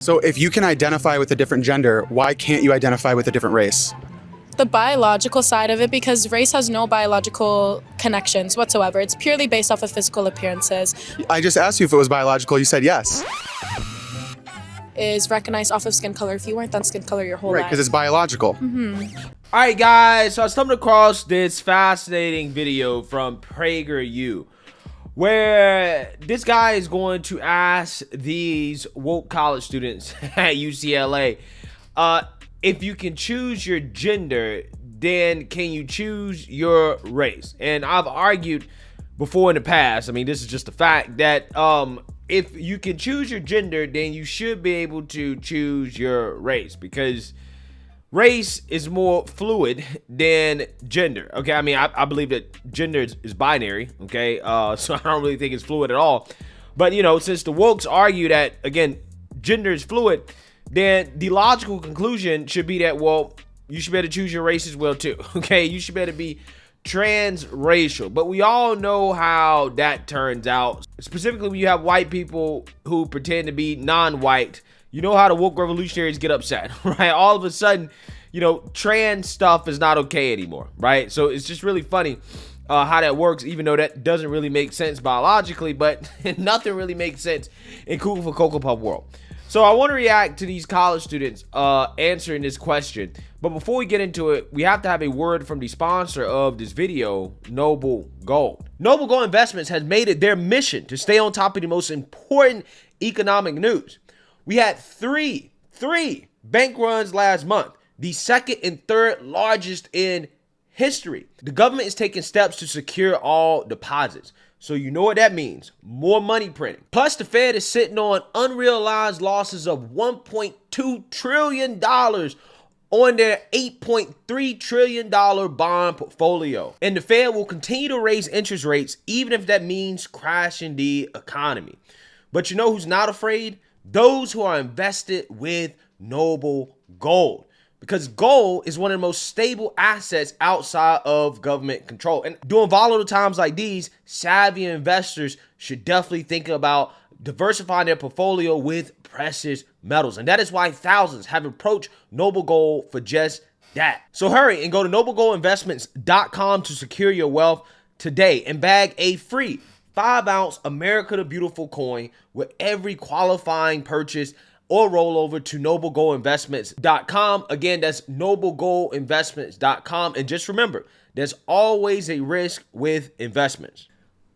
So if you can identify with a different gender, why can't you identify with a different race? The biological side of it, because race has no biological connections whatsoever. It's purely based off of physical appearances. I just asked you if it was biological. You said yes. Is recognized off of skin color. If you weren't that skin color your whole Right, life. because it's biological. All right, guys, so I stumbled across this fascinating video from PragerU where this guy is going to ask these woke college students at UCLA, if you can choose your gender, then can you choose your race? And I've argued before in the past, I mean, this is just a fact, that if you can choose your gender, then you should be able to choose your race, because race is more fluid than gender. Okay, I mean, I believe that gender is binary. Okay, so I don't really think it's fluid at all. But you know, since the wokes argue that, again, gender is fluid, then the logical conclusion should be that, well, you should better choose your race as well too. Okay, you should better be transracial. But we all know how that turns out, specifically when you have white people who pretend to be non-white. You know how the woke revolutionaries get upset, right? All of a sudden, you know, trans stuff is not okay anymore, right? So it's just really funny how that works, even though that doesn't really make sense biologically, but nothing really makes sense in Cuckoo for Cocoa Puff world. So I want to react to these college students answering this question. But before we get into it, we have to have a word from the sponsor of this video, Noble Gold. Noble Gold Investments has made it their mission to stay on top of the most important economic news. We had three bank runs last month, the second and third largest in history. The government is taking steps to secure all deposits. So you know what that means. More money printing. Plus, the Fed is sitting on unrealized losses of $1.2 trillion on their $8.3 trillion bond portfolio. And the Fed will continue to raise interest rates, even if that means crashing the economy. But you know who's not afraid? Those who are invested with Noble Gold, because gold is one of the most stable assets outside of government control. And during volatile times like these, savvy investors should definitely think about diversifying their portfolio with precious metals. And that is why thousands have approached Noble Gold for just that. So hurry and go to noblegoldinvestments.com to secure your wealth today and bag a free 5-ounce America the Beautiful coin with every qualifying purchase or roll over to noblegoldinvestments.com. Again, that's noblegoldinvestments.com. And just remember, there's always a risk with investments.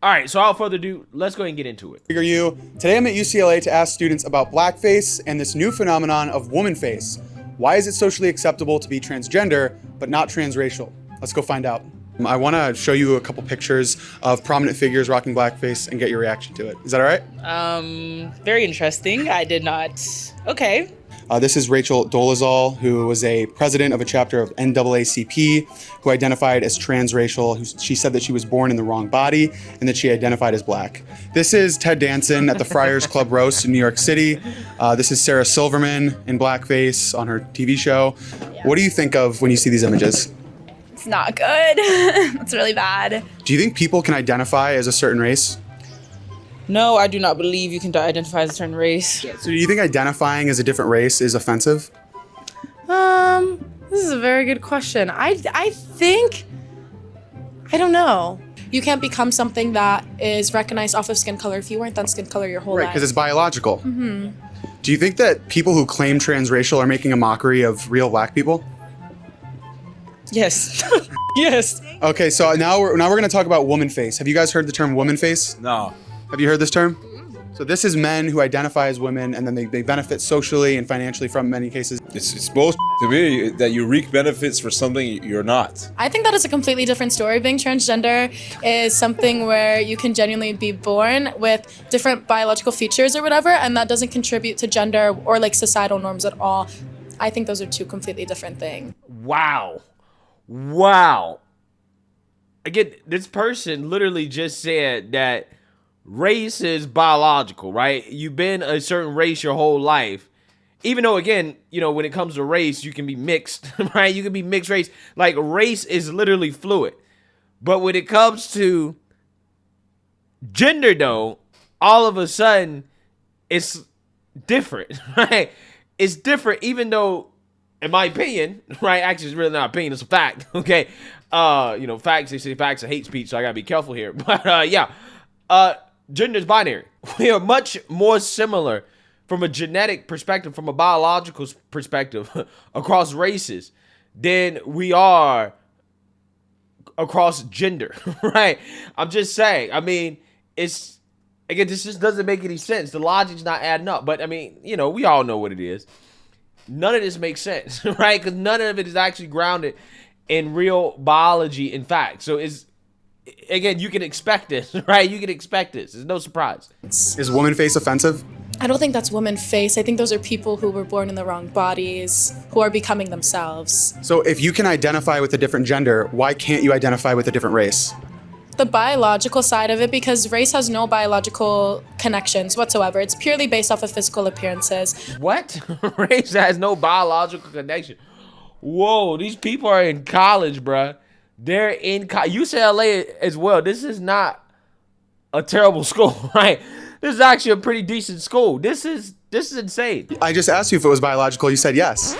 All right, so without further ado, let's go ahead and get into it. PragerU. Today I'm at UCLA to ask students about blackface and this new phenomenon of woman face. Why is it socially acceptable to be transgender but not transracial? Let's go find out. I want to show you a couple pictures of prominent figures rocking blackface and get your reaction to it. Is that all right? Very interesting. I did not. Okay. This is Rachel Dolezal, who was a president of a chapter of NAACP, who identified as transracial. She said that she was born in the wrong body and that she identified as black. This is Ted Danson at the Friars Club Roast in New York City. This is Sarah Silverman in blackface on her TV show. Yeah. What do you think of when you see these images? It's not good. It's really bad. Do you think people can identify as a certain race? No, I do not believe you can identify as a certain race. So do you think identifying as a different race is offensive? This is a very good question. I think, I don't know. You can't become something that is recognized off of skin color if you weren't that skin color your whole life. Right, because it's biological. Do you think that people who claim transracial are making a mockery of real black people? Yes. Yes. Okay, so now we're going to talk about woman face. Have you guys heard the term woman face? No. Have you heard this term? So this is men who identify as women, and then they benefit socially and financially from many cases. It's bullshit to me that you reap benefits for something you're not. I think that is a completely different story. Being transgender is something where you can genuinely be born with different biological features or whatever, and that doesn't contribute to gender or like societal norms at all. I think those are two completely different things. Wow. Again, this person literally just said that race is biological, right? You've been a certain race your whole life. Even though, again, you know, when it comes to race, you can be mixed, right? You can be mixed race. Like, race is literally fluid. But when it comes to gender, though, all of a sudden, it's different, right? It's different, even though, in my opinion, right? Actually, it's really not opinion; it's a fact. Okay, facts. They say facts are hate speech, so I gotta be careful here. But gender is binary. We are much more similar from a genetic perspective, from a biological perspective, across races than we are across gender, right? I'm just saying. I mean, this just doesn't make any sense. The logic's not adding up. But I mean, we all know what it is. None of this makes sense, right? Because none of it is actually grounded in real biology and fact. So you can expect this, right? You can expect this. There's no surprise. Is woman face offensive? I don't think that's woman face. I think those are people who were born in the wrong bodies, who are becoming themselves. So if you can identify with a different gender, why can't you identify with a different race? The biological side of it, because race has no biological connections whatsoever. It's purely based off of physical appearances. What? Race has no biological connection. Whoa, these people are in college, bruh. They're in UCLA as well. This is not a terrible school, right? This is actually a pretty decent school. This is insane. I just asked you if it was biological. You said yes.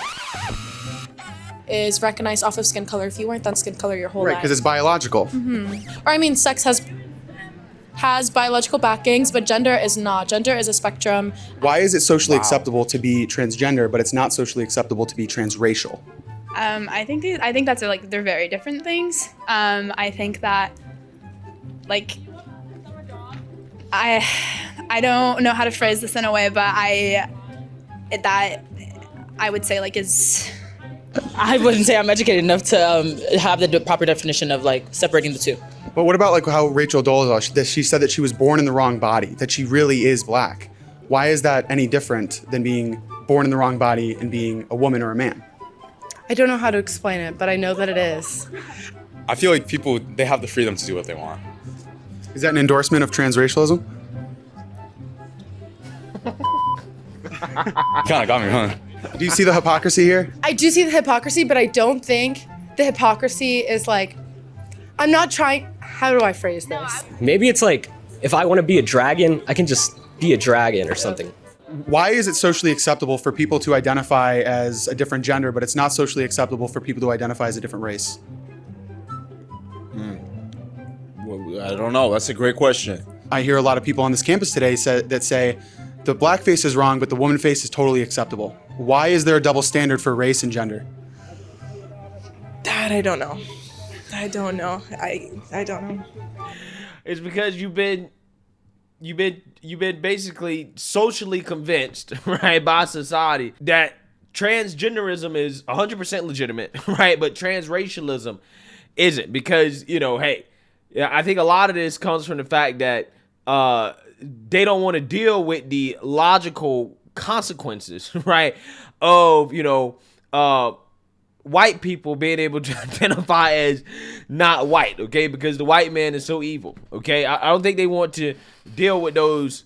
Is recognized off of skin color. If you weren't that skin color your whole Right, life. because it's biological. Or I mean, sex has biological backings, but gender is not. Gender is a spectrum. Why is it socially acceptable to be transgender, but it's not socially acceptable to be transracial? I think that's like they're very different things. I think that like I don't know how to phrase this in a way, but I would say like is. I wouldn't say I'm educated enough to have the proper definition of like separating the two. But what about like how Rachel Dolezal, she said that she was born in the wrong body, that she really is black. Why is that any different than being born in the wrong body and being a woman or a man? I don't know how to explain it, but I know that it is. I feel like people, they have the freedom to do what they want. Is that an endorsement of transracialism? Kind of got me, huh? Do you see the hypocrisy here? I do see the hypocrisy, but I don't think the hypocrisy is like, I'm not trying, how do I phrase this? Maybe it's like, if I want to be a dragon, I can just be a dragon or something. Why is it socially acceptable for people to identify as a different gender, but it's not socially acceptable for people to identify as a different race? Well, I don't know. That's a great question. I hear a lot of people on this campus today that say the black face is wrong, but the woman face is totally acceptable. Why is there a double standard for race and gender? That I don't know. I don't know. I don't know. It's because you've been basically socially convinced, right, by society that transgenderism is 100% legitimate, right? But transracialism isn't, because, I think a lot of this comes from the fact that they don't want to deal with the logical consequences, right, of, white people being able to identify as not white, okay, because the white man is so evil, okay? I don't think they want to deal with those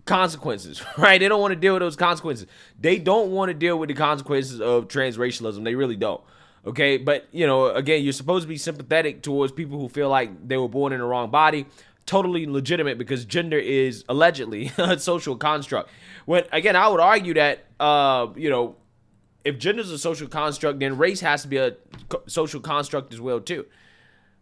consequences, right? They don't want to deal with those consequences. They don't want to deal with the consequences of transracialism. They really don't, okay? But, again, you're supposed to be sympathetic towards people who feel like they were born in the wrong body. Totally legitimate, because gender is allegedly a social construct. When, again, I would argue that, if gender is a social construct, then race has to be a social construct as well, too.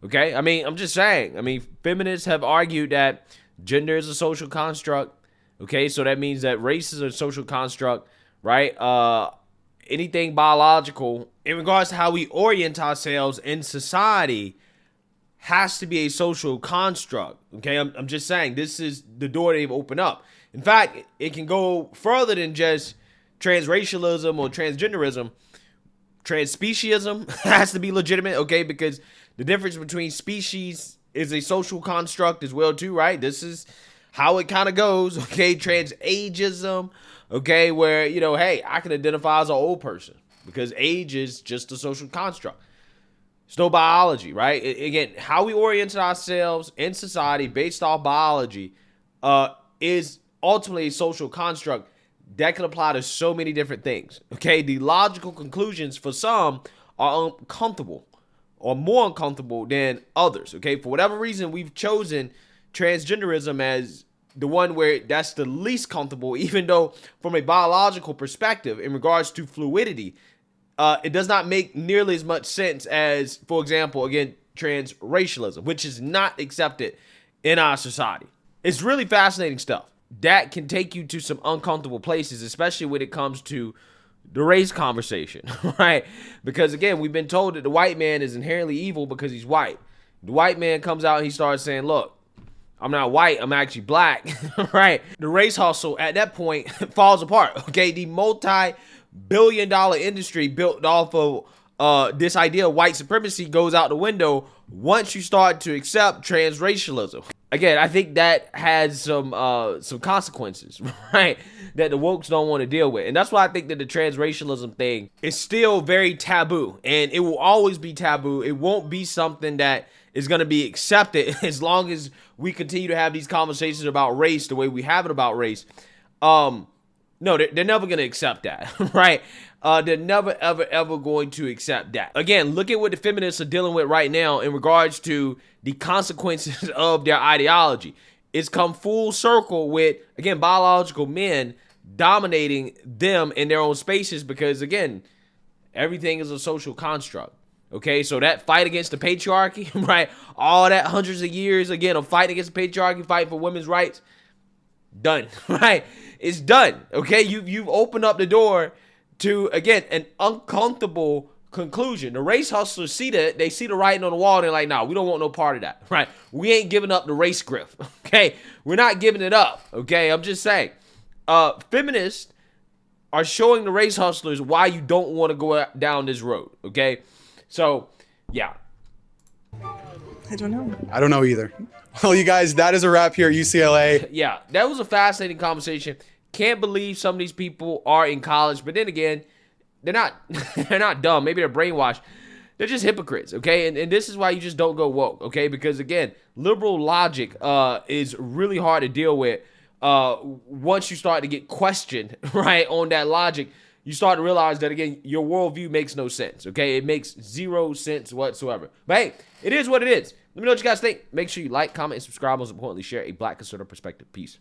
Okay? I mean, I'm just saying. I mean, feminists have argued that gender is a social construct. Okay? So that means that race is a social construct, right? Anything biological, in regards to how we orient ourselves in society, has to be a social construct. Okay? I'm just saying, this is the door they've opened up. In fact, it can go further than just transracialism or transgenderism. Transspeciesism has to be legitimate, okay? Because the difference between species is a social construct as well, too, right? This is how it kind of goes, okay? Transageism, okay? Where, hey, I can identify as an old person because age is just a social construct. It's no biology, right? Again, how we orient ourselves in society based off biology is ultimately a social construct that can apply to so many different things, okay? The logical conclusions for some are uncomfortable or more uncomfortable than others, okay? For whatever reason, we've chosen transgenderism as the one where that's the least comfortable, even though from a biological perspective, in regards to fluidity, it does not make nearly as much sense as, for example, again, transracialism, which is not accepted in our society. It's really fascinating stuff that can take you to some uncomfortable places, especially when it comes to the race conversation, right? Because again, we've been told that the white man is inherently evil because he's white. The white man comes out and he starts saying, look, I'm not white, I'm actually black, right? The race hustle at that point falls apart, okay? The multi-billion-dollar industry built off of this idea of white supremacy goes out the window once you start to accept transracialism. Again, I think that has some consequences, right, that the wokes don't want to deal with. And that's why I think that the transracialism thing is still very taboo, and it will always be taboo. It won't be something that is going to be accepted as long as we continue to have these conversations about race the way we have it about race. No, they're never going to accept that, right? They're never, ever, ever going to accept that. Again, look at what the feminists are dealing with right now in regards to the consequences of their ideology. It's come full circle with, again, biological men dominating them in their own spaces because, again, everything is a social construct. Okay, so that fight against the patriarchy, right? All that hundreds of years, again, of fighting against the patriarchy, fighting for women's rights, done, right? It's done, okay? You've opened up the door to, again, an uncomfortable conclusion. The race hustlers see that, they see the writing on the wall, and they're like, nah, we don't want no part of that, right? We ain't giving up the race grift, okay? We're not giving it up, okay? I'm just saying. Feminists are showing the race hustlers why you don't want to go down this road, okay? So, yeah. I don't know either. Well, you guys, that is a wrap here at UCLA. Yeah, that was a fascinating conversation. Can't believe some of these people are in college, but then again, they're not they're not dumb. Maybe they're brainwashed. They're just hypocrites, okay? And this is why you just don't go woke, okay? Because again, liberal logic is really hard to deal with once you start to get questioned, right, on that logic. You start to realize that, again, your worldview makes no sense, okay? It makes zero sense whatsoever. But hey, it is what it is. Let me know what you guys think. Make sure you like, comment, and subscribe. Most importantly, share a Black conservative perspective. Peace.